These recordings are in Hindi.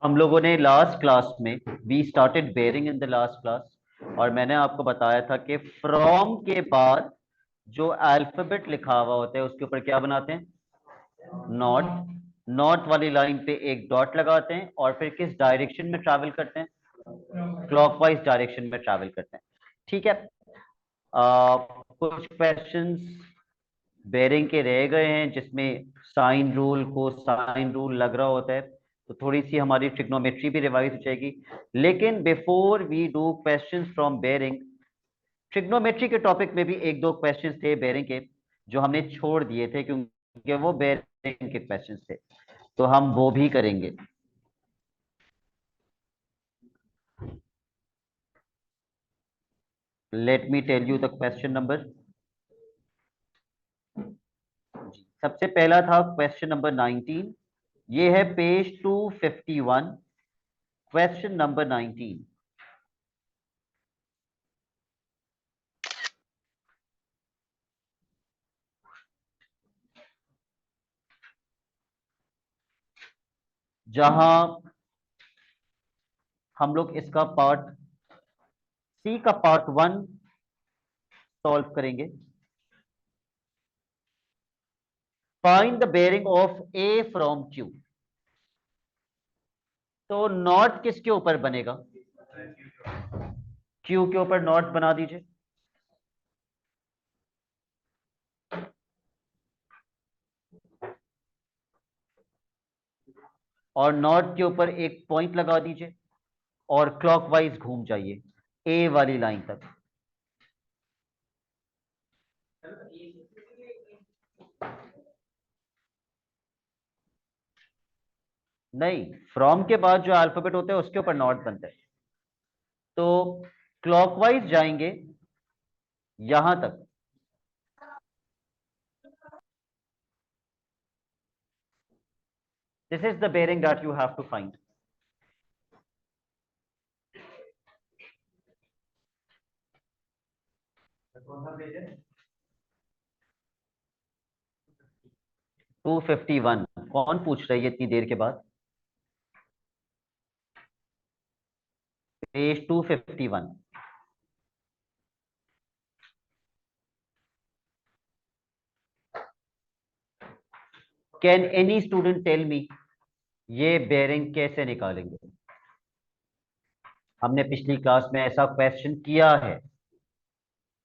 हम लोगों ने लास्ट क्लास में we started bearing in the last class, और मैंने आपको बताया था कि फ्रॉम के बाद जो अल्फाबेट लिखा हुआ होता है उसके ऊपर क्या बनाते हैं? नॉट। नॉट वाली लाइन पे एक डॉट लगाते हैं और फिर किस डायरेक्शन में ट्रैवल करते हैं? क्लॉकवाइज डायरेक्शन में ट्रैवल करते हैं। ठीक है। कुछ क्वेश्चंस बेरिंग के रह गए हैं जिसमें साइन रूल को साइन रूल लग रहा होता है, तो थोड़ी सी हमारी ट्रिग्नोमेट्री भी रिवाइज हो जाएगी। लेकिन before we do questions from bearing, trigonometry के टॉपिक में भी एक दो क्वेश्चंस थे बेरिंग के जो हमने छोड़ दिए थे क्योंकि वो बेरिंग के क्वेश्चंस थे, तो हम वो भी करेंगे। Let me tell you the question number. सबसे पहला था क्वेश्चन नंबर 19। ये है पेज 251, क्वेश्चन नंबर 19। जहां हम लोग इसका पार्ट सी का पार्ट 1 सॉल्व करेंगे। Find the bearing of A from Q. तो नॉट किसके ऊपर बनेगा? क्यू के ऊपर नॉट बना दीजिए। और नॉट के ऊपर एक पॉइंट लगा दीजिए और क्लॉकवाइज घूम जाइए ए वाली लाइन तक। नहीं, फ्रॉम के बाद जो अल्फाबेट होता है उसके ऊपर नॉट बनता है, तो क्लॉकवाइज जाएंगे यहां तक। This is the bearing that you have to find. कौन सा पेज है? 251। कौन पूछ रही है इतनी देर के बाद? Page 251। Can any student tell me ये बेयरिंग कैसे निकालेंगे? हमने पिछली क्लास में ऐसा क्वेश्चन किया है।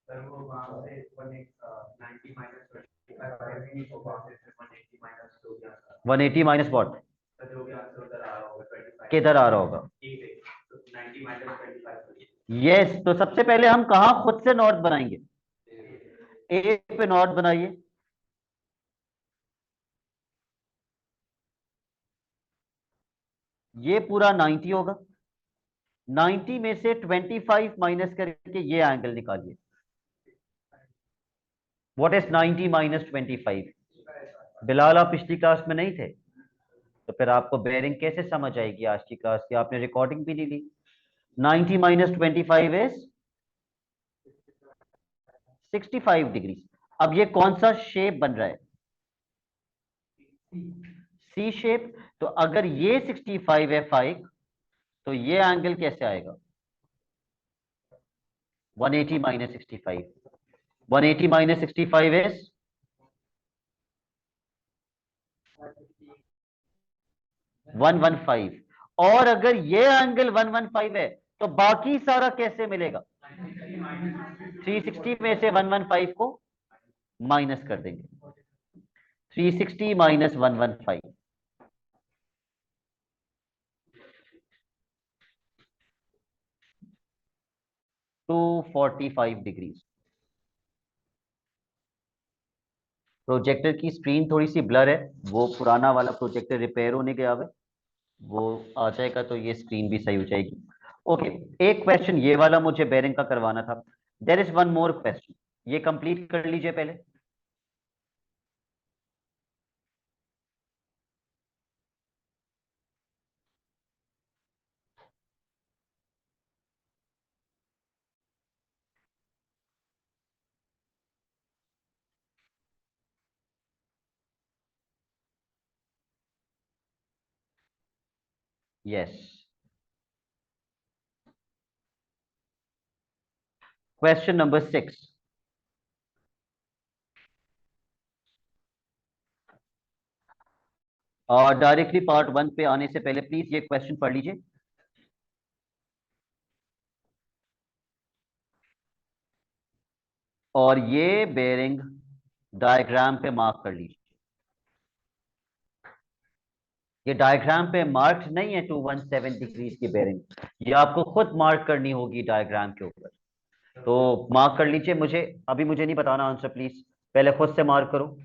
सर वो वहां से 190 माइनस 25 तो वहां से 180 माइनस जो भी आंसर 180 माइनस व्हाट? जो भी आंसर उधर आ रहा होगा 25 किधर आ रहा होगा? ए पे तो 90 माइनस 25। यस, तो सबसे पहले हम कहा खुद से नॉट बनाएंगे? ए पे नॉट बनाइए। ये पूरा 90 होगा। 90 में से 25 माइनस करके ये एंगल निकालिए। What is 90 minus 25? बिलाल, आप पिछली क्लास में नहीं थे, तो फिर आपको बेयरिंग कैसे समझ आएगी आज की क्लास की? आपने रिकॉर्डिंग भी नहीं ली। 90 माइनस 25 इज 65 डिग्री। अब ये कौन सा शेप बन रहा है? सी शेप। तो अगर ये 65 है फाइव, तो ये एंगल कैसे आएगा? 180 माइनस 65। 180 minus 65 is 115। और अगर ये एंगल 115 है तो बाकी सारा कैसे मिलेगा? 360 में से 115 को माइनस कर देंगे। 360 माइनस 115, 245 डिग्री। प्रोजेक्टर की स्क्रीन थोड़ी सी ब्लर है, वो पुराना वाला प्रोजेक्टर रिपेयर होने गया हुआ है, वो आ जाएगा तो ये स्क्रीन भी सही हो जाएगी। ओके। एक क्वेश्चन ये वाला मुझे बेरिंग का करवाना था। There is one more question, ये कंप्लीट कर लीजिए पहले। यस। Question number 6। और डायरेक्टली पार्ट 1 पे आने से पहले प्लीज ये क्वेश्चन पढ़ लीजिए। और ये बेरिंग डायग्राम पे मार्क कर लीजिए। ये डायग्राम पे मार्क नहीं है 217 डिग्रीज की बेरिंग, ये आपको खुद मार्क करनी होगी डायग्राम के ऊपर। तो मार्क कर लीजिए। मुझे नहीं बताना आंसर, प्लीज पहले खुद से मार्क करो।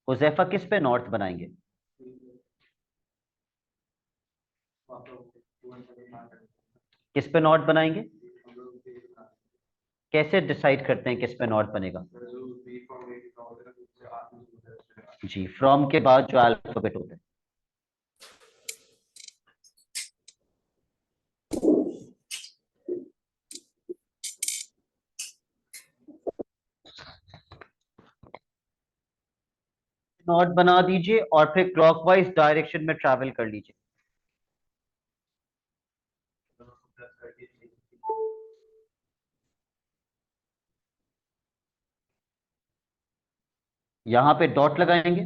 हुजैफा किस पे नॉट बनाएंगे? किस पे नॉट बनाएंगे? कैसे डिसाइड करते हैं किस पे नॉट बनेगा? जी, फ्रॉम के बाद जो अल्फाबेट होते हैं। नॉट बना दीजिए और फिर क्लॉकवाइज डायरेक्शन में ट्रैवल कर लीजिए। यहां पे डॉट लगाएंगे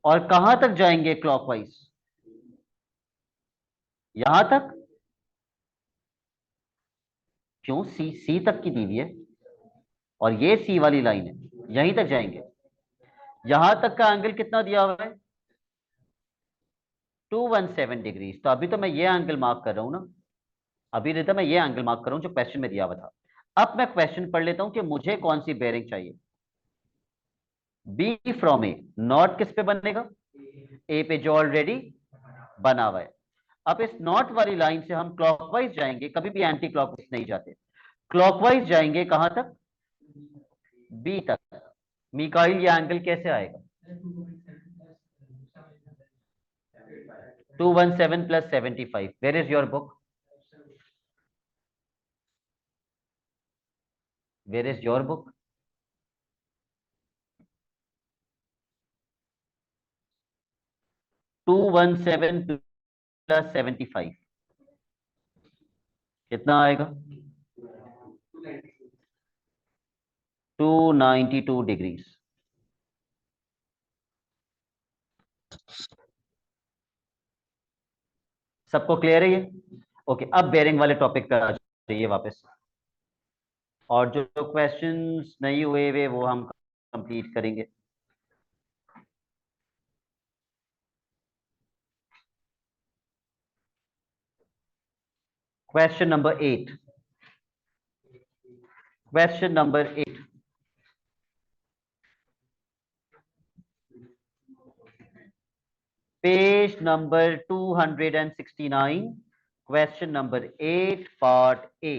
और कहां तक जाएंगे क्लॉकवाइज? यहां तक? क्यों? सी सी तक की दी हुई है और ये सी वाली लाइन है, यहीं तक जाएंगे। यहां तक का एंगल कितना दिया हुआ है? 217 डिग्रीज। तो अभी तो मैं ये एंगल मार्क कर रहा हूं ना। अभी नहीं तो मैं ये एंगल मार्क कर रहा हूं जो क्वेश्चन में दिया हुआ था। अब मैं क्वेश्चन पढ़ लेता हूं कि मुझे कौन सी बेरिंग चाहिए। बी फ्रॉम ए, नॉट किस पे बनेगा? ए पे जो ऑलरेडी बना हुआ है। अब इस नॉट वाली लाइन से हम क्लॉकवाइज जाएंगे, कभी भी एंटी क्लॉकवाइज नहीं जाते। क्लॉकवाइज जाएंगे कहां तक? बी तक। मिकाइल ये एंगल कैसे आएगा? 217 plus 75। Where is your book? Where is your book? 217 plus 75 कितना आएगा? 292 डिग्रीज। सबको क्लियर है ये? ओके, अब बेरिंग वाले टॉपिक पे आ जाइए वापस। और जो क्वेश्चंस नहीं हुए वे वो हम कंप्लीट करेंगे। Question number 8। Question number 8। Page number 269। Question number 8 part A.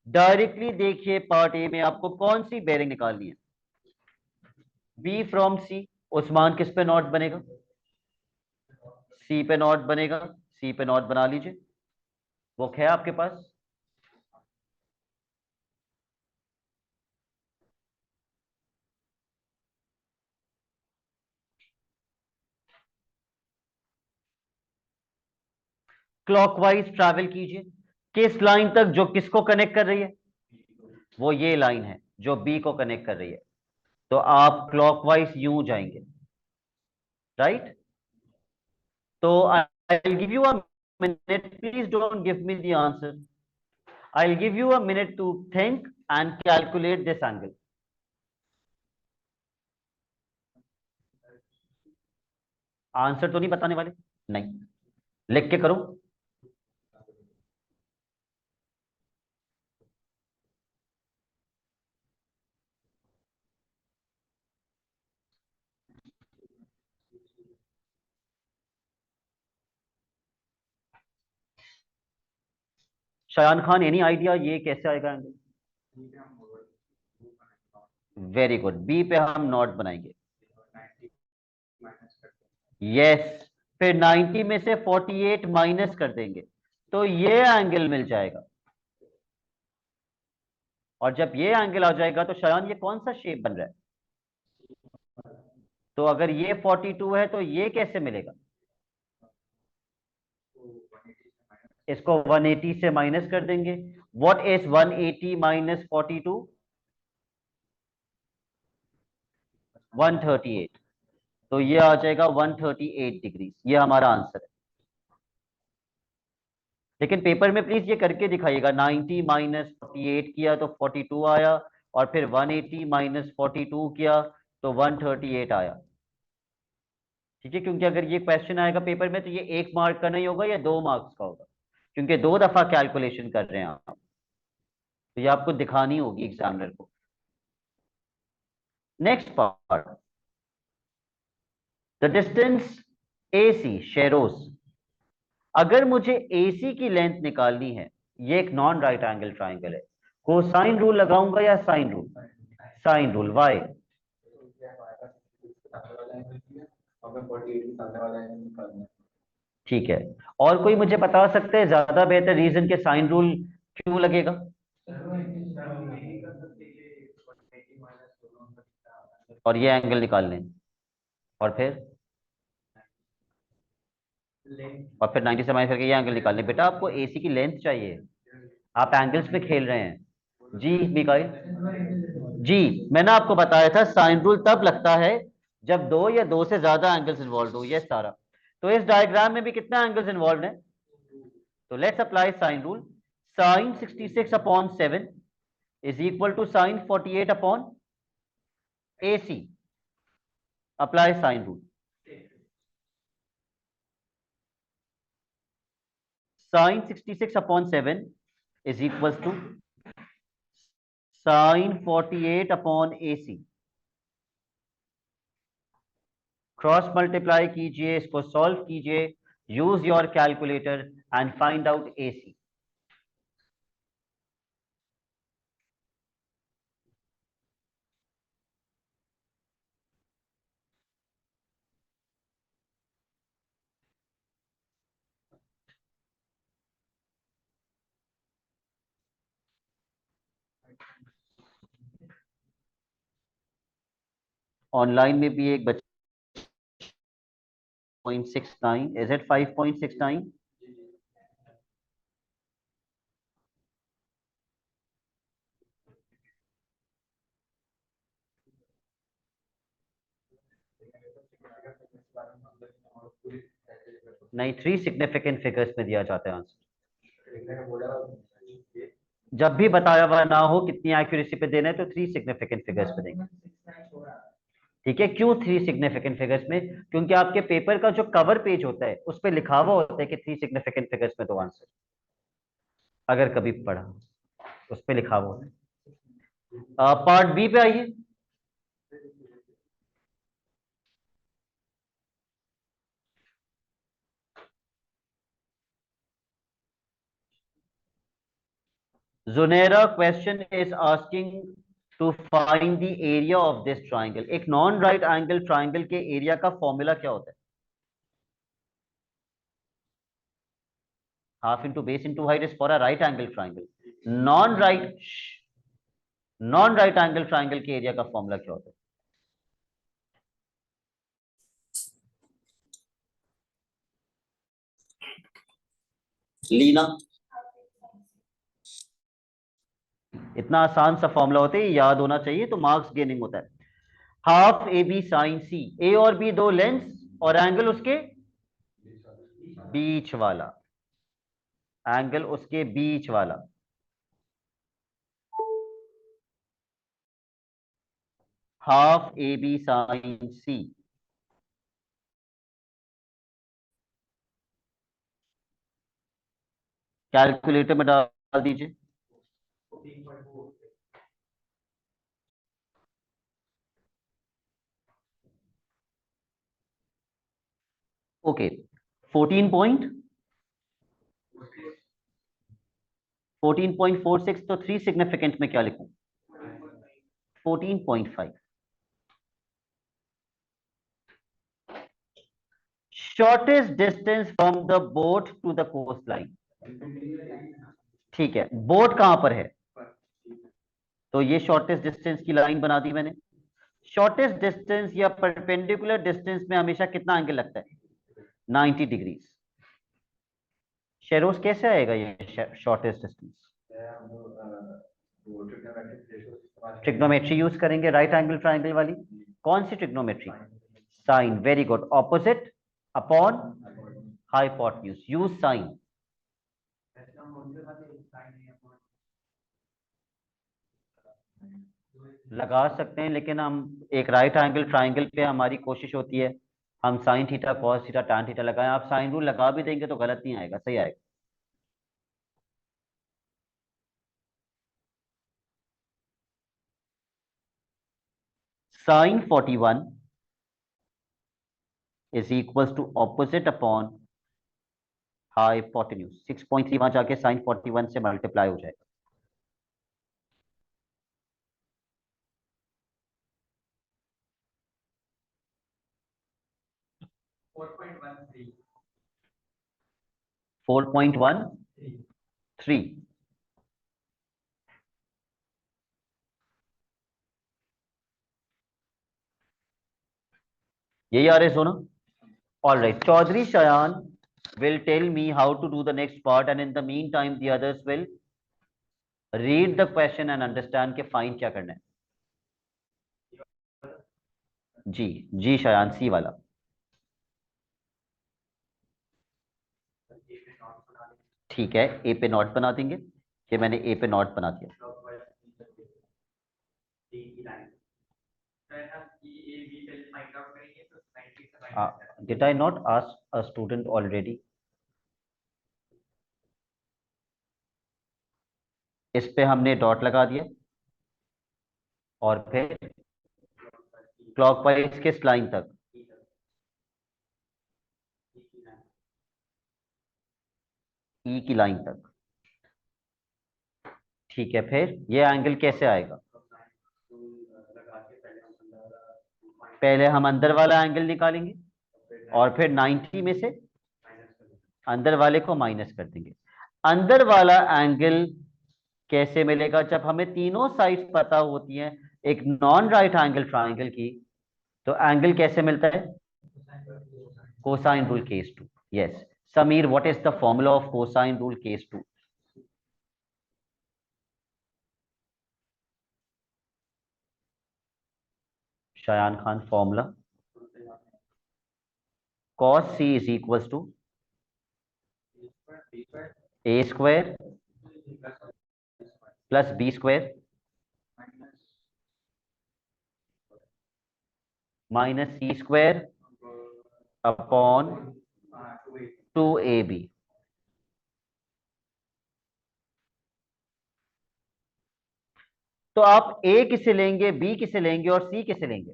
Directly देखिए, पार्ट ए में आपको कौन सी बेरिंग निकालनी है? बी फ्रॉम सी। उस्मान किस पे नॉट बनेगा? सी पे नॉट बनेगा। सी पे नॉट बना लीजिए। बुक है आपके पास? क्लॉकवाइज ट्रैवल कीजिए। किस लाइन तक जो किसको कनेक्ट कर रही है? वो ये लाइन है जो बी को कनेक्ट कर रही है। तो आप क्लॉकवाइज यूं जाएंगे, राइट? तो I give you a minute, please don't give me the answer. I give you a minute to think and calculate this angle. Answer तो नहीं बताने वाले? नहीं। लिख के करो। शायान खान, एनी आइडिया ये कैसे आएगा एंगल? वेरी गुड, बी पे हम नॉट बनाएंगे। यस, फिर 90 में से 48 माइनस कर देंगे तो ये एंगल मिल जाएगा। और जब ये एंगल आ जाएगा तो शायद ये कौन सा शेप बन रहा है? तो अगर ये 42 है तो ये कैसे मिलेगा? इसको 180 से माइनस कर देंगे। What is 180 minus 42? 138। तो ये आ जाएगा 138 डिग्री। ये हमारा आंसर है। लेकिन पेपर में प्लीज ये करके दिखाइएगा। 90 माइनस 48 किया तो 42 आया, और फिर 180 माइनस 42 किया तो 138 आया। ठीक है, क्योंकि अगर ये क्वेश्चन आएगा पेपर में तो ये 1 मार्क का नहीं होगा, ये 2 मार्क्स का होगा, क्योंकि 2 दफा कैलकुलेशन कर रहे हैं आप। तो ये आपको दिखानी होगी एग्जामिनर को। Next part, the distance AC शेरोस। अगर मुझे AC की लेंथ निकालनी है, ये एक नॉन राइट एंगल ट्राइंगल है, कोसाइन रूल लगाऊंगा या sine rule? Sine rule. Why? ठीक है। और कोई मुझे बता सकते हैं ज्यादा बेहतर रीजन के साइन रूल क्यों लगेगा? और ये एंगल निकालने हैं। और फिर 90 से माइनस करके ये एंगल निकालने। बेटा आपको AC की लेंथ चाहिए, आप एंगल्स पे खेल रहे हैं। जी मिकाइल? जी, मैंने आपको बताया था साइन रूल तब लगता है जब 2 या 2 से ज्यादा एंगल्स इन्वॉल्व हो। ये सारा, तो इस डायग्राम में भी कितने एंगल्स इन्वॉल्व हैं? तो let's apply sine rule. Sine 66 upon 7 is equal to sine 48 upon AC। Apply sine rule. Sine 66 upon 7 is equal to sine 48 upon AC। Cross multiply कीजिए, इसको सॉल्व कीजिए, use your calculator and find out AC। Online में भी एक बच्चा 0.69, इज इट 5.69? नहीं, 3 सिग्निफिकेंट फिगर्स में दिया जाता है आंसर। जब भी बताया हुआ ना हो कितनी एक्यूरेसी पे देना है तो 3 सिग्निफिकेंट फिगर्स पे देंगे। ठीक है, क्यों 3 सिग्निफिकेंट फिगर्स में? क्योंकि आपके पेपर का जो कवर पेज होता है उस पर लिखा हुआ होता है कि 3 सिग्निफिकेंट फिगर्स में दो आंसर। अगर कभी पढ़ा उस पर लिखा हुआ होता है। पार्ट बी पे आइए। जुनेरा question is asking to find the area of this triangle. एक नॉन राइट एंगल ट्राइंगल के एरिया का फॉर्मूला क्या होता है? Half into base into height is for a right angle triangle. Non right angle triangle के एरिया का फॉर्मूला क्या होता है? लीना, इतना आसान सा फॉर्मूला होता है, याद होना चाहिए तो मार्क्स गेनिंग होता है। Half AB sine C। A और बी दो लेंस और एंगल उसके बीच वाला, एंगल उसके बीच वाला। Half AB sine C। Calculator में डाल दीजिए। ओके, 14.46। तो 3 सिग्निफिकेंट में क्या लिखूं? 14.5। Shortest distance from the boat to the coast line. ठीक है, बोट कहां पर है, तो ये शॉर्टेस्ट डिस्टेंस की लाइन बना दी मैंने। शॉर्टेस्ट डिस्टेंस या परपेंडिकुलर डिस्टेंस में हमेशा कितना एंगल लगता है, 90 डिग्रीज। शेरोज कैसे आएगा ये शॉर्टेस्ट डिस्टेंस, ट्रिग्नोमेट्री यूज करेंगे, राइट एंगल ट्राइंगल वाली। कौन सी trigonometry, sine, very good, opposite upon hypotenuse, use sine. लगा सकते हैं, लेकिन हम एक राइट एंगल ट्राइंगल पे हमारी कोशिश होती है हम sine theta cos theta tan theta लगाएं। आप साइन रूल लगा भी देंगे तो गलत नहीं आएगा, सही आएगा। Sine 41 is equal to opposite upon hypotenuse. 6.3 वहां जाके साइन 41 से मल्टीप्लाई हो जाएगा। Four point one three. यही आ रहे सोना। All right, Chaudhary Shayan will tell me how to do the next part, and in the meantime the others will read the question and understand के फाइंड क्या करना है। जी जी शयान, सी वाला। ठीक है, ए पे नॉट बना देंगे, ये मैंने ए पे नॉट बना दिया। Did I not ask a student already. इस पे हमने डॉट लगा दिया और फिर क्लॉकवाइज किस लाइन तक, ई की लाइन तक। ठीक है, फिर ये एंगल कैसे आएगा, पहले हम अंदर वाला एंगल निकालेंगे और फिर 90 में से अंदर वाले को माइनस कर देंगे। अंदर वाला एंगल कैसे मिलेगा, जब हमें तीनों साइड्स पता होती हैं एक नॉन राइट एंगल ट्राइंगल की, तो एंगल कैसे मिलता है, cosine rule case two. Yes Sameer, what is the formula of cosine rule case two. Shayan Khan, formula cos c is equal to A square plus B square minus C square upon 2ab। तो आप ए किसे लेंगे, बी किसे लेंगे और सी किसे लेंगे,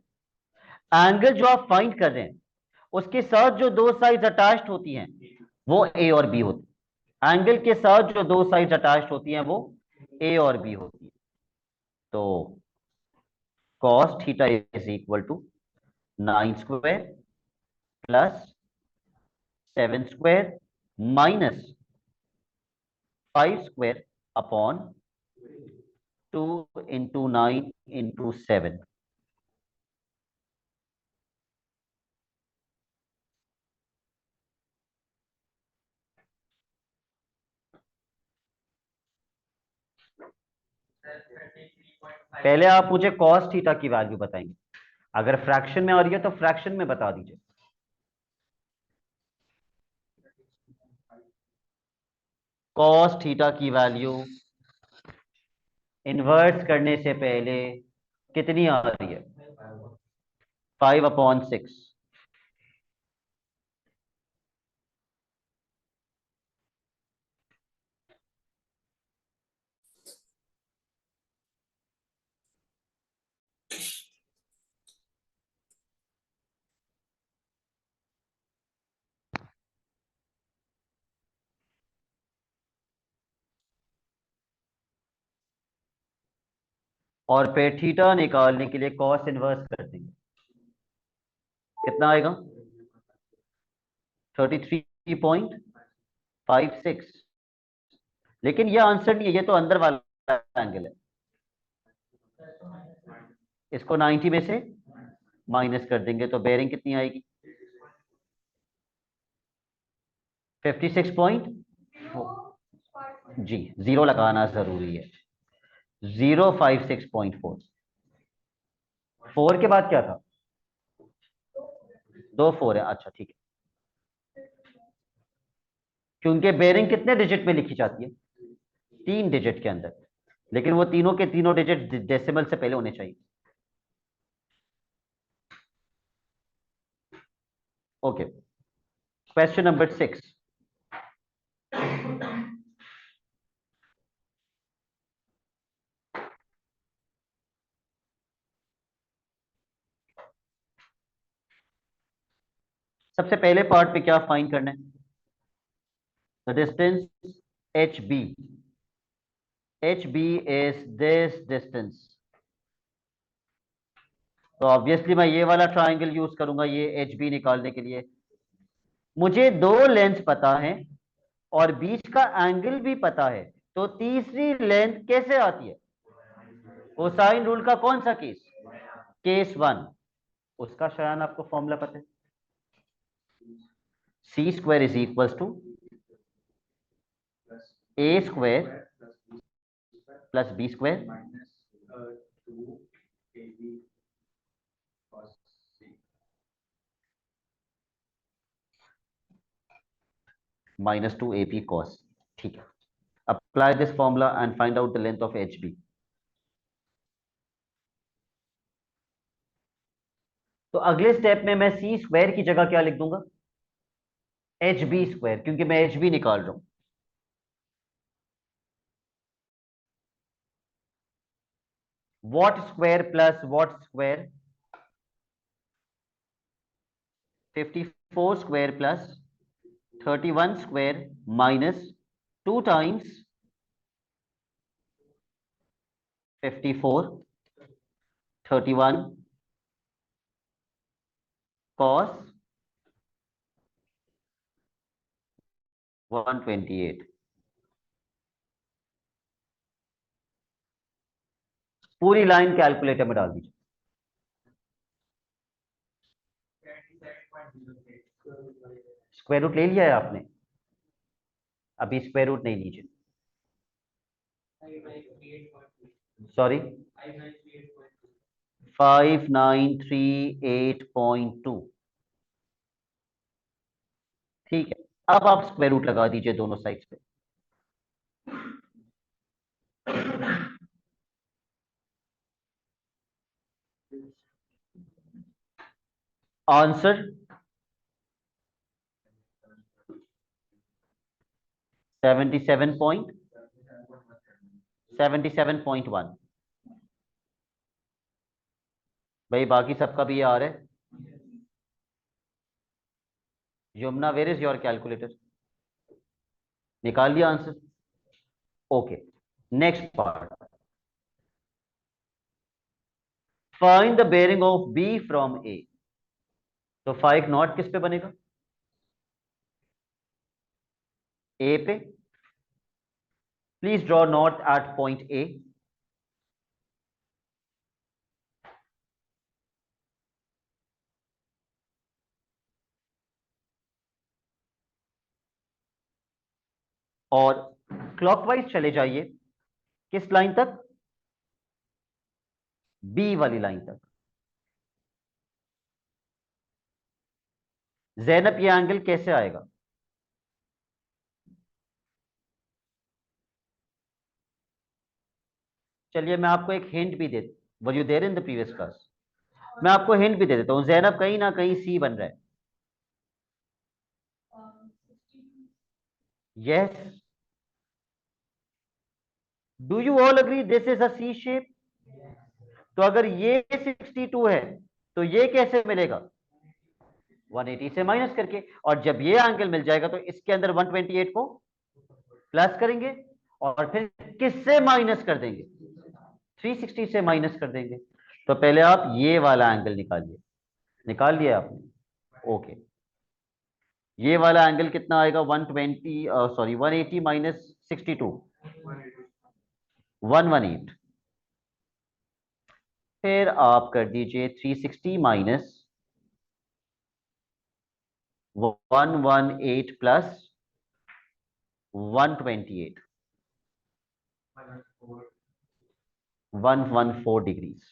एंगल जो आप फाइंड कर रहे हैं उसके साथ जो दो साइड्स अटैच्ड होती हैं वो ए और बी होती है। एंगल के साथ जो दो साइड्स अटैच्ड होती हैं वो ए और बी होती है। तो cos theta is equal to 9 square plus 7 square minus 5 square upon 2 into 9 into 7। पहले आप मुझे cos थीटा की वैल्यू बताएंगे, अगर फ्रैक्शन में आ रही है तो फ्रैक्शन में बता दीजिए। cos थीटा की वैल्यू इन्वर्स करने से पहले कितनी आ रही है, 5/6। और फिर थीटा निकालने के लिए cos इनवर्स कर देंगे, कितना आएगा, 33.56। लेकिन ये आंसर नहीं है, ये तो अंदर वाला एंगल है। इसको 90 में से माइनस कर देंगे तो बेयरिंग कितनी आएगी? 56 जी, जीरो लगाना जरूरी है। 056.4। 4 के बाद क्या था? 2 4 है, अच्छा ठीक है। क्योंकि बेयरिंग कितने डिजिट में लिखी जाती है? 3 डिजिट के अंदर। लेकिन वो तीनों के तीनों डिजिट डेसिमल से पहले होने चाहिए। Okay, question number 6। सबसे पहले पार्ट पे क्या फाइंड करना है? The distance H B. H B is this distance. तो ऑब्वियसली मैं ये वाला ट्राइंगल यूज करूंगा ये एच बी निकालने के लिए। मुझे दो लेंथ पता है और बीच का एंगल भी पता है, तो तीसरी लेंथ कैसे आती है? कोसाइन रूल का कौन सा केस? केस 1। उसका शायद आपको फॉर्मूला पता है। C square is equal to A square plus B square minus 2 AP cos। ठीक है, apply this formula and find out the length of H B. तो अगले स्टेप में मैं सी स्क्वायर की जगह क्या लिख दूंगा? एच बी स्क्वायर, क्योंकि मैं एच बी निकाल रहा हूं। What square plus what square? 54 square plus 31 square minus 2 times 54 31 cos 128। पूरी लाइन कैलकुलेटर में डाल दीजिए। स्क्वायर रूट ले लिया है आपने? अभी स्क्वायर रूट नहीं लीजिए। सॉरी, 5938.2। ठीक है, अब आप स्क्वायर रूट लगा दीजिए दोनों साइड्स पे। आंसर 77.1। भाई बाकी सबका भी ये आ रहा है। Yamuna, where is your calculator? निकाल लिया answer? Okay, next part. Find the bearing of B from A. तो 5 नॉट किस पे बनेगा? ए पे। Please draw north at point A. और क्लॉकवाइज चले जाइए। किस लाइन तक? बी वाली लाइन तक। जैनब, ये एंगल कैसे आएगा? चलिए मैं आपको एक हिंट भी दे, were you there in the previous class? मैं आपको हिंट भी दे देता हूं, जैनब कहीं ना कहीं सी बन रहा है। Yes. Do you all agree this is a C shape? तो अगर ये 62 है तो ये कैसे मिलेगा? 180 से माइनस करके। और जब ये एंगल मिल जाएगा तो इसके अंदर 128 को प्लस करेंगे और फिर किससे माइनस कर देंगे? 360 से माइनस कर देंगे। तो पहले आप ये वाला एंगल निकालिए। निकाल लिया आपने? ओके। ये वाला एंगल कितना आएगा? 120, सॉरी 180 माइनस 62, 118। फिर आप कर दीजिए 360 minus 118 plus 128, 114 degrees.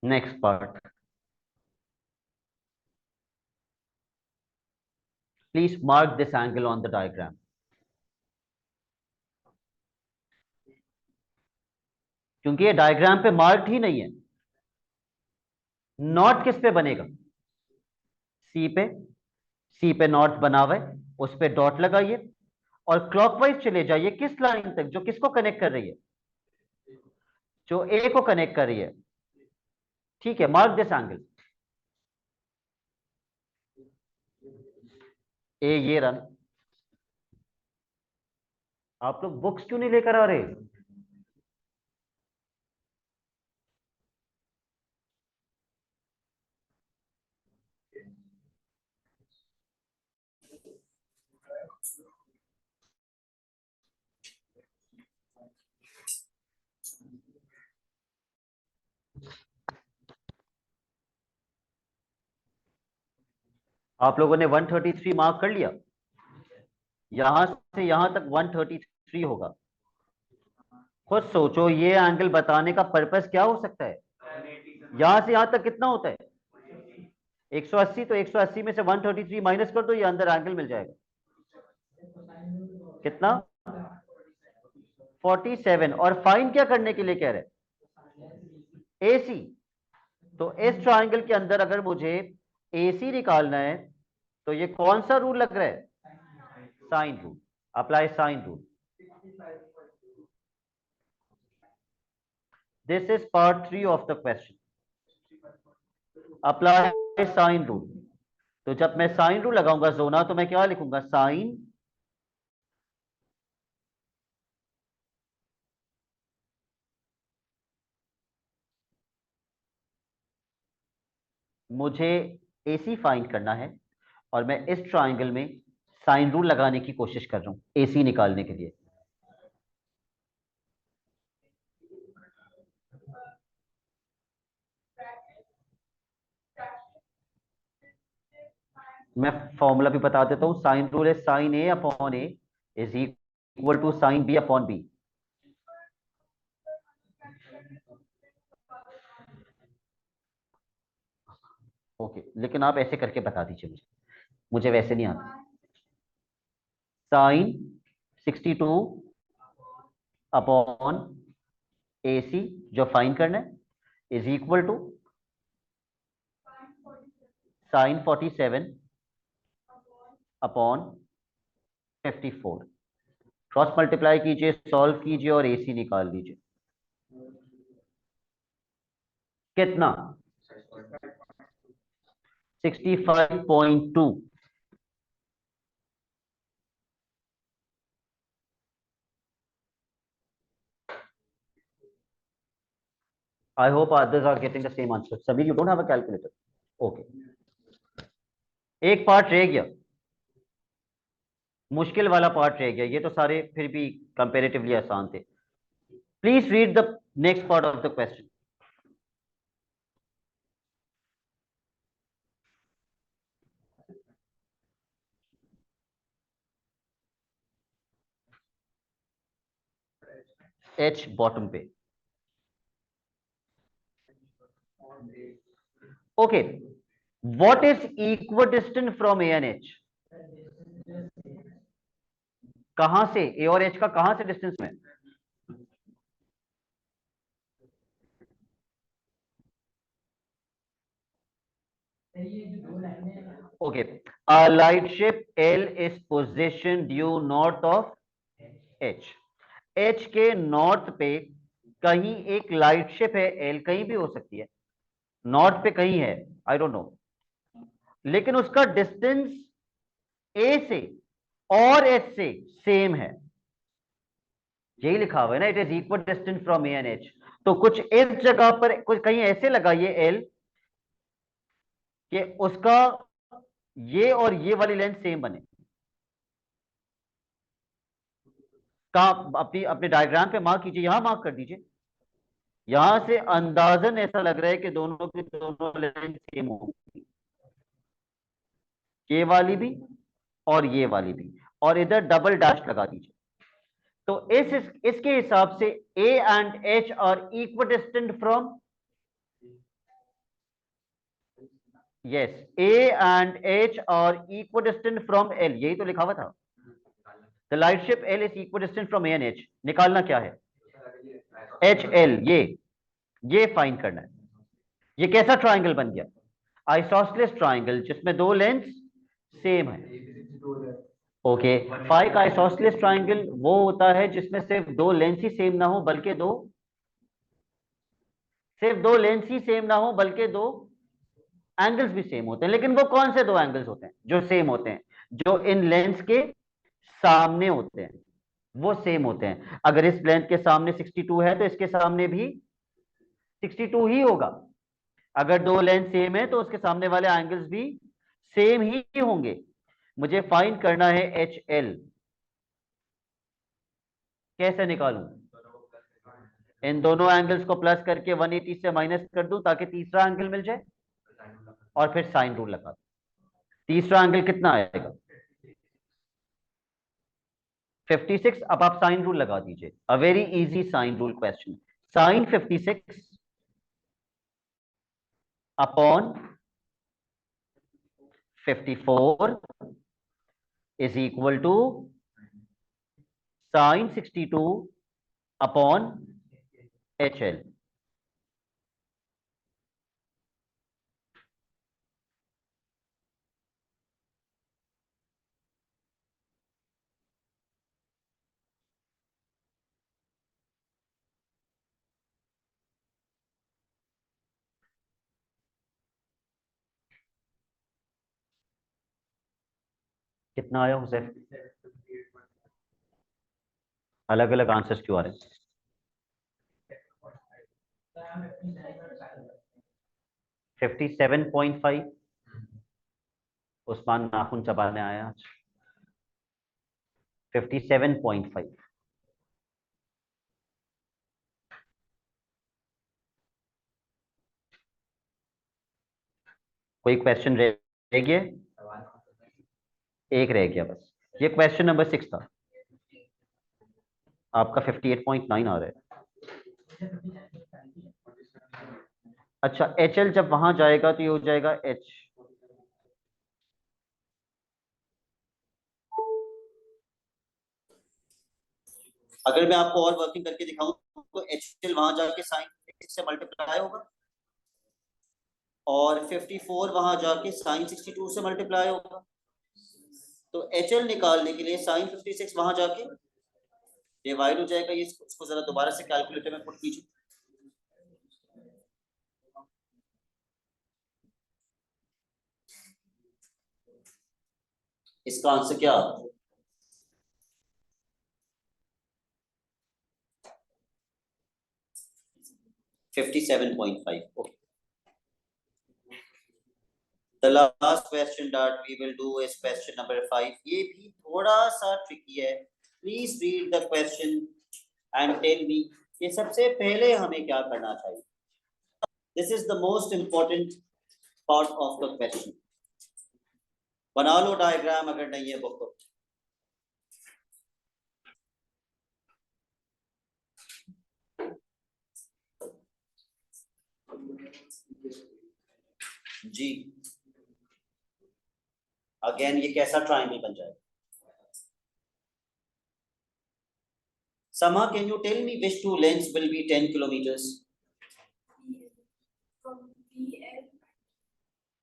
Next part, please mark this angle on the diagram. क्योंकि ये डायग्राम पे मार्क्ड ही नहीं है। नॉट किस पे बनेगा? सी पे। सी पे नॉट बना हुआ है, उस पे डॉट लगाइए और क्लॉकवाइज चले जाइए किस लाइन तक जो किसको कनेक्ट कर रही है? जो ए को कनेक्ट कर रही है। ठीक है, मार्क दिस एंगल। ए ये रन। आप लोग बुक्स क्यों नहीं लेकर आ रहे? आप लोगों ने 133 मार्क कर लिया? यहां से यहां तक 133 होगा। खुद सोचो ये एंगल बताने का पर्पस क्या हो सकता है? यहां से यहां तक कितना होता है? 180। तो 180 में से 133 माइनस कर दो, ये अंदर एंगल मिल जाएगा। कितना? 47। और फाइन क्या करने के लिए कह रहे हैं? एसी। तो इस ट्राइंगल के अंदर अगर मुझे एसी निकालना है तो ये कौन सा रूल लग रहा है? Sine rule. Apply sine rule. This is part 3 of the question. Apply sine rule. तो जब मैं साइन रूल लगाऊंगा जोना, तो मैं क्या लिखूंगा? साइन मुझे एसी फाइंड करना है और मैं इस ट्राइंगल में साइन रूल लगाने की कोशिश कर रहा हूं एसी निकालने के लिए। मैं फॉर्मूला भी बता देता हूं। साइन रूल है sine A upon A is equal to sine B upon B. Okay, लेकिन आप ऐसे करके बता दीजिए मुझे, मुझे वैसे नहीं आता। साइन 62 अपॉन ए सी जो फाइन करना है is equal to sine 47 upon 54। Cross multiply कीजिए, सॉल्व कीजिए और एसी निकाल लीजिए। कितना? 65.2। I hope others are getting the same answer. Sabir, you don't have a calculator. Okay. एक पार्ट रह गया, मुश्किल वाला पार्ट रह गया। ये तो सारे फिर भी कंपैरेटिवली आसान थे। Please read the next part of the question. H bottom पे। Okay, what is equidistant from A and H? कहां से ए और एच का कहां से डिस्टेंस में? Okay, a light ship L is positioned due north of H। H के नॉर्थ पे कहीं एक लाइट शिप है एल, कहीं भी हो सकती है, नॉर्थ पे कहीं है, आई डोंट नो, लेकिन उसका डिस्टेंस ए से और एच से सेम है, यही लिखा हुआ है ना, it is equal distance from A and H. तो कुछ इस जगह पर कुछ कहीं ऐसे लगाइए एल कि उसका ये और ये वाली लेंथ सेम बने। कहा अपनी अपने डायग्राम पे मार्क कीजिए, यहां मार्क कर दीजिए। यहां से अंदाजन ऐसा लग रहा है कि दोनों की दोनों लेंथ सेम होगी, ये वाली भी और ये वाली भी, और इधर डबल डैश लगा दीजिए। तो इसके हिसाब से A and H are equidistant from, yes, A and H are equidistant from L, यही तो लिखा हुआ था। The light ship L is equidistant from A and H, निकालना क्या है, एच एल, ये फाइंड करना है। ये कैसा ट्राइंगल बन गया, आइसोसेलेस ट्राइंगल जिसमें दो लेंस सेम है। ओके, फाइव का आइसोसेलेस ट्राइंगल वो होता है जिसमें सिर्फ दो लेंस ही सेम ना हो बल्कि दो, सिर्फ दो लेंस ही सेम ना हो बल्कि दो एंगल्स भी सेम होते हैं। लेकिन वो कौन से दो एंगल्स होते हैं जो सेम होते हैं, जो इन लेंस के सामने होते हैं, वो सेम होते हैं। अगर इस लेंथ के सामने 62 है तो इसके सामने भी 62 ही होगा। अगर दो लेंथ सेम है तो उसके सामने वाले एंगल्स भी सेम ही होंगे। मुझे फाइंड करना है एच एल, कैसे निकालूं, इन दोनों एंगल्स को प्लस करके 180 से माइनस कर दूं ताकि तीसरा एंगल मिल जाए, और फिर साइन रूल लगा दूं। तीसरा एंगल कितना आएगा, 56। अब आप साइन रूल लगा दीजिए, a very easy sine rule question. Sine 56 upon 54 is equal to sine 62 upon H L. कितना आया हुसैन, अलग अलग आंसर्स क्यों आ रहे हैं, 57.5, उस्मान नाखून चबाने आया आज। 57.5, कोई क्वेश्चन रह गया, एक रह गया बस, ये क्वेश्चन नंबर 6 था। आपका 58.9 आ रहा है। अच्छा, एच एल जब वहां जाएगा तो ये हो जाएगा एच, अगर मैं आपको और वर्किंग करके दिखाऊं तो एच एल वहां जाके साइन से मल्टीप्लाई होगा, और 54 वहां जाके साइन 62 से मल्टीप्लाई होगा। तो एच एल निकालने के लिए साइन 56 वहां जाके डिवाइड हो जाएगा। ये इसको जरा दोबारा से कैलकुलेटर में पुट कीजिए। इसका आंसर क्या आता है, 57.5। Okay, the last question that we will do is question number 5। ये भी थोड़ा सा ट्रिकी है, please read the question and tell me कि सबसे पहले हमें क्या करना चाहिए। This is the most important part of the question. बना लो डायग्राम अगर नहीं है बुक। जी, अगेन ये कैसा ट्रायंगल बन जाएगा। Sama, can you tell me which two lengths will be 10 kilometers?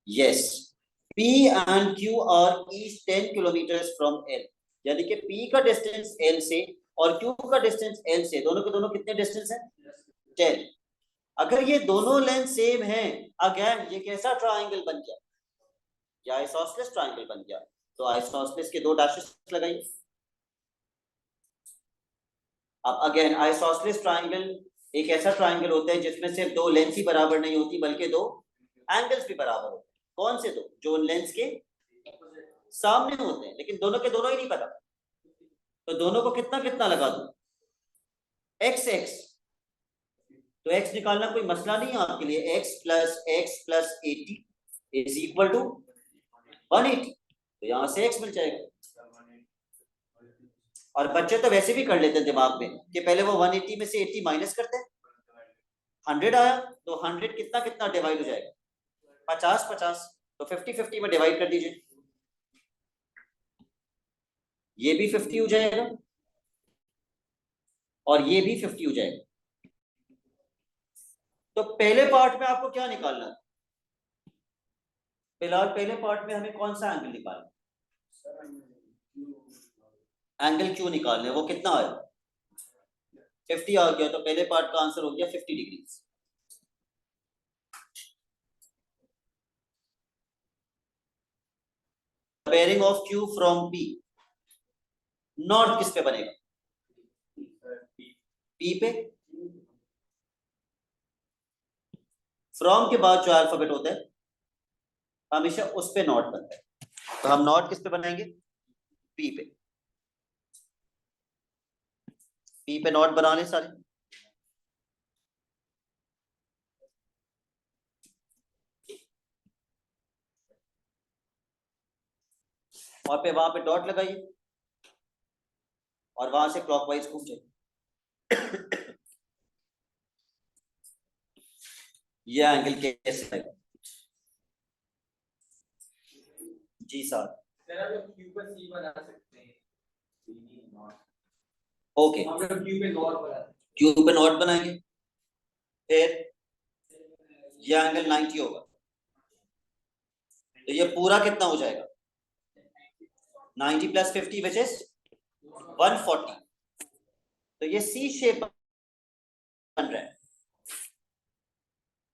Yes, P and Q are each 10 kilometers from L। यानी कि P का डिस्टेंस L से और Q का डिस्टेंस L से, दोनों के दोनों कितने डिस्टेंस है, 10। अगर ये दोनों लेंथ सेम है, अगेन ये कैसा ट्राइंगल बन गया? ये आइसोसेलेस ट्राइंगल बन गया। तो आइसोसेलेस के 2 डैशेस लगाइए। अब अगेन आइसोसेलेस ट्राइंगल एक ऐसा ट्राइंगल होता है जिसमें सिर्फ 2 लेंथ ही बराबर नहीं होती, बल्कि 2 एंगल्स भी बराबर होते हैं। कौन से 2? जो लेंस के सामने होते हैं, लेकिन दोनों के दोनों ही नहीं पता। तो दोनों को कितना कितना लगा दूं? x x। तो x निकालना कोई मसला नहीं है आपके लिए। x plus 80 is equal to 180। तो यहां से x मिल जाएगा। और बच्चे तो वैसे भी कर लेते हैं दिमाग में कि पहले वो 180 में से 80 माइनस करते हैं। 100 आया तो 100 कितना कितना डिवाइड हो जाएगा? 50 50। तो 50 50 में डिवाइड कर दीजिए। ये भी 50 हो जाएगा और ये भी 50 हो जाएगा। तो पहले पार्ट में आपको क्या निकालना है? फिलहाल पहले पार्ट में हमें कौन सा एंगल निकालना है? एंगल क्यू निकालना है। वो कितना आया? 50 आ गया। तो पहले पार्ट का आंसर हो गया 50 degree. Bearing of Q from P, north किस पे बनेगा? पी पे। फ्रॉम के बाद जो अल्फाबेट होता है हमेशा उस पे नॉट बनता है। तो हम नॉट किस पे बनाएंगे? पी पे। पी पे नॉट बना लें सारे। और पे वहां पे डॉट लगाइए और वहां से क्लॉकवाइज घूम जाइए। ये एंगल कैसे आएगा? जी सर। ओके, क्यू पे नॉट बनाएंगे। फिर ये एंगल 90 होगा। तो ये पूरा कितना हो जाएगा? 90 प्लस 50 विच इज 140। तो ये सी शेप बन रहा है।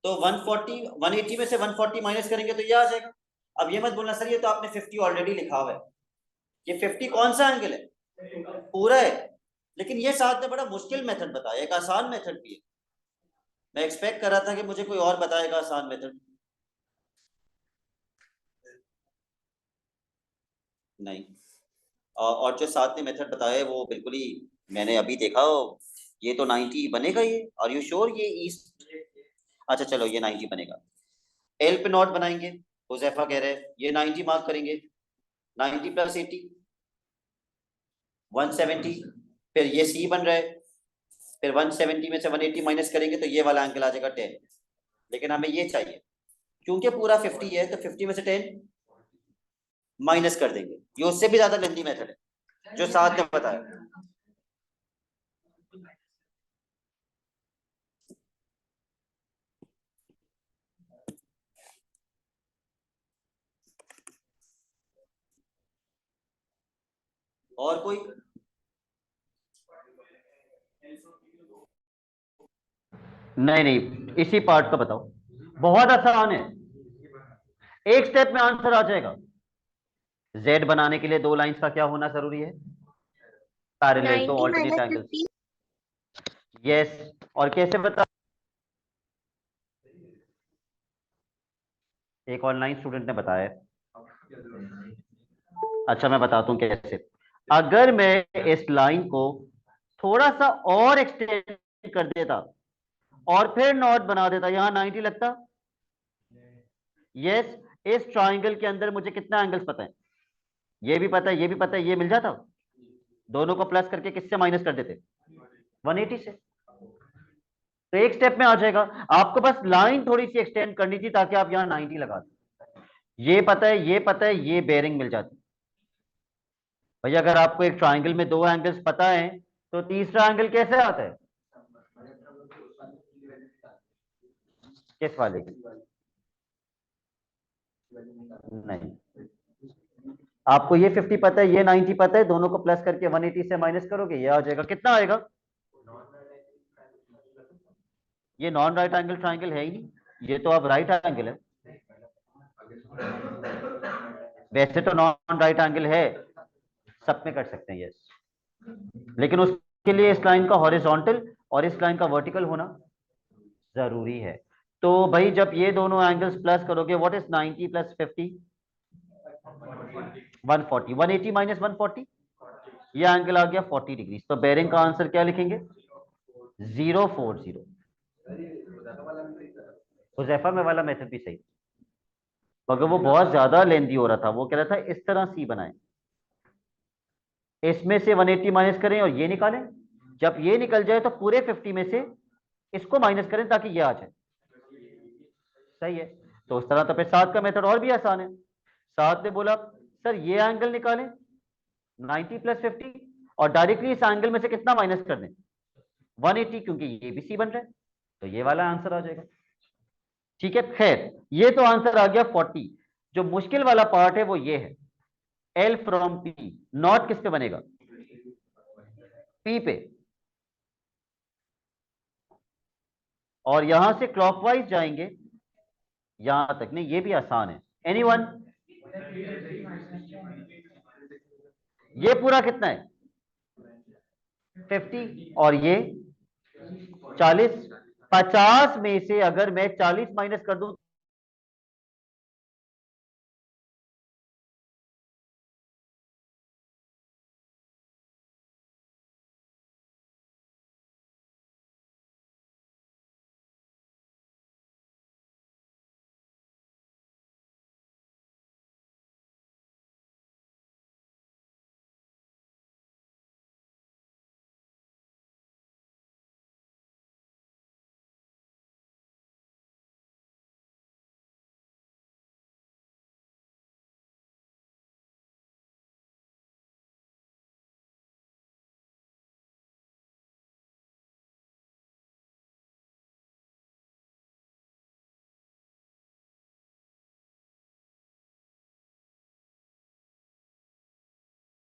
तो 140 180 में से 140 माइनस करेंगे तो ये आ जाएगा। अब ये मत बोलना सर ये तो आपने 50 ऑलरेडी लिखा हुआ है। ये 50 कौन सा एंगल है? पूरा है। लेकिन ये साथ में बड़ा मुश्किल मेथड बताया, एक आसान मेथड भी है। मैं एक्सपेक्ट कर रहा था कि मुझे कोई और बताएगा आसान मेथड। नहीं। और जो साथ ने मेथड बताया है वो बिल्कुल ही मैंने अभी देखा। ये तो 90 बनेगा ये। आर यू श्योर ये ईस्ट? अच्छा चलो ये 90 बनेगा। एल पे नॉट बनाएंगे। हुजैफा कह रहे हैं ये 90 मार्क करेंगे। 90 प्लस 80 170। फिर ये सी बन रहा है। फिर 170 में से 180 माइनस करेंगे तो ये वाला एंगल आ जाएगा 10। लेकिन हमें ये चाहिए क्योंकि पूरा 50 है तो 50 में से 10 माइनस कर देंगे। ये उससे भी ज्यादा लेंदी मेथड है जो साथ ने बताया। और कोई? नहीं नहीं, इसी पार्ट का बताओ। बहुत आसान है, एक स्टेप में आंसर आ जाएगा। जेड बनाने के लिए 2 लाइंस का क्या होना जरूरी है? पैरेलल, तो 90 ऑल्टरनेट माइनस एंगल्स। 50। यस। और कैसे बता? एक ऑनलाइन स्टूडेंट ने बताया। अच्छा मैं बताता हूँ कैसे। अगर मैं इस लाइन को थोड़ा सा और एक्सटेंड कर देता और फिर नॉट बना देता, यहां 90 लगता। यस। इस ट्राइंगल के अंदर मुझे कितना एंगल्स पता है? ये भी पता है, ये भी पता है, ये मिल जाता। दोनों को प्लस करके किससे माइनस कर देते? 180 से। तो एक स्टेप में आ जाएगा। आपको बस लाइन थोड़ी सी एक्सटेंड करनी थी ताकि आप यहां 90 लगा दें। ये पता है, ये पता है, ये बेरिंग मिल जाती। भैया अगर आपको एक ट्राइंगल में 2 एंगल्स पता है तो तीसरा एंगल कैसे आता है? किस वाले की? नहीं, आपको ये 50 पता है, ये 90 पता है, दोनों को प्लस करके 180 से माइनस करोगे, ये आ जाएगा। कितना आएगा? ये नॉन राइट एंगल ट्राइंगल है ही नहीं, ये तो अब राइट एंगल है। वैसे तो नॉन राइट एंगल है, सब में कर सकते हैं यस, लेकिन उसके लिए इस लाइन का हॉरिजॉन्टल और इस लाइन का वर्टिकल होना जरूरी है। तो भाई जब ये दोनों एंगल्स प्लस करोगे, व्हाट इज 90 प्लस 50? 140। 180 माइनस 140, ये एंगल आ गया 40 डिग्री। तो बेरिंग का आंसर क्या लिखेंगे? 040। हुजैफा में वाला मेथड भी सही, मगर वो बहुत ज्यादा लेंदी हो रहा था। वो कह रहा था इस तरह सी बनाएं, इसमें से 180 माइनस करें और ये निकालें, जब ये निकल जाए तो पूरे 50 में से इसको माइनस करें ताकि ये आ जाए। सही है। तो उस तरह तो फिर सात का मेथड और भी आसान है। सात ने बोला सर ये एंगल निकालें 90 प्लस 50 और डायरेक्टली इस एंगल में से कितना माइनस कर दें? 180, क्योंकि ये भी सी बन रहा है, तो ये वाला आंसर आ जाएगा। ठीक है, खैर ये तो आंसर आ गया 40। जो मुश्किल वाला पार्ट है वो ये है, एल फ्रॉम पी। नॉट किस पे बनेगा? पी पे। और यहां से क्लॉकवाइज जाएंगे यहां तक। नहीं, ये भी आसान है। एनीवन? ये पूरा कितना है? 50 और ये 40। 50 में से अगर मैं 40 माइनस कर दूं